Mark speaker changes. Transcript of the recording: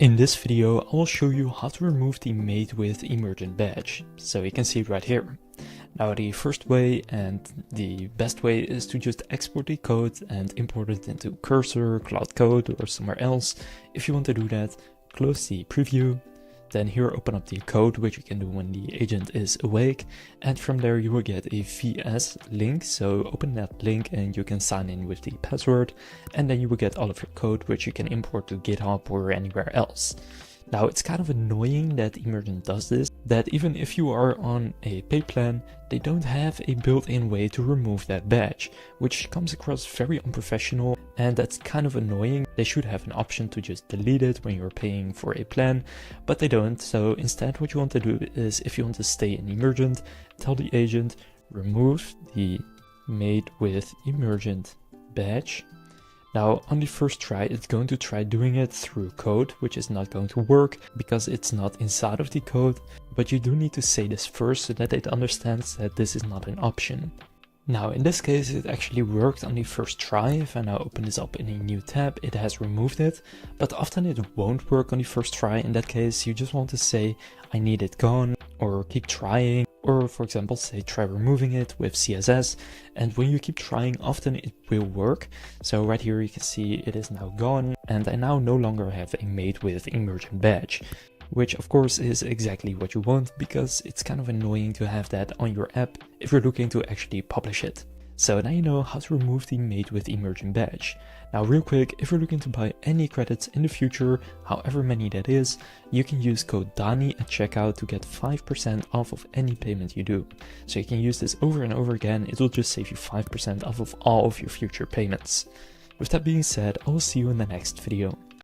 Speaker 1: In this video, I will show you how to remove the Made with Emergent badge. So you can see it right here. Now the first way and the best way is to just export the code and import it into Cursor, Cloud Code or somewhere else. If you want to do that, close the preview. Then here open up the code, which you can do when the agent is awake. And from there you will get a VS link. So open that link and you can sign in with the password. And then you will get all of your code, which you can import to GitHub or anywhere else. Now it's kind of annoying that Emergent does this, that even if you are on a pay plan, they don't have a built-in way to remove that badge, which comes across very unprofessional, and that's kind of annoying. They should have an option to just delete it when you're paying for a plan, but they don't. So instead what you want to do is, if you want to stay in Emergent, tell the agent, remove the Made with Emergent badge. Now on the first try, it's going to try doing it through code, which is not going to work because it's not inside of the code, but you do need to say this first so that it understands that this is not an option. Now in this case it actually worked on the first try. If I now open this up in a new tab, it has removed it, but often it won't work on the first try. In that case you just want to say I need it gone, or keep trying, or for example say try removing it with CSS, and when you keep trying often it will work. So right here you can see it is now gone and I now no longer have a Made with Emergent badge, which of course is exactly what you want because it's kind of annoying to have that on your app if you're looking to actually publish it. So now you know how to remove the Made with Emergent badge. Now real quick, if you're looking to buy any credits in the future, however many that is, you can use code DANI at checkout to get 5% off of any payment you do. So you can use this over and over again, it will just save you 5% off of all of your future payments. With that being said, I will see you in the next video.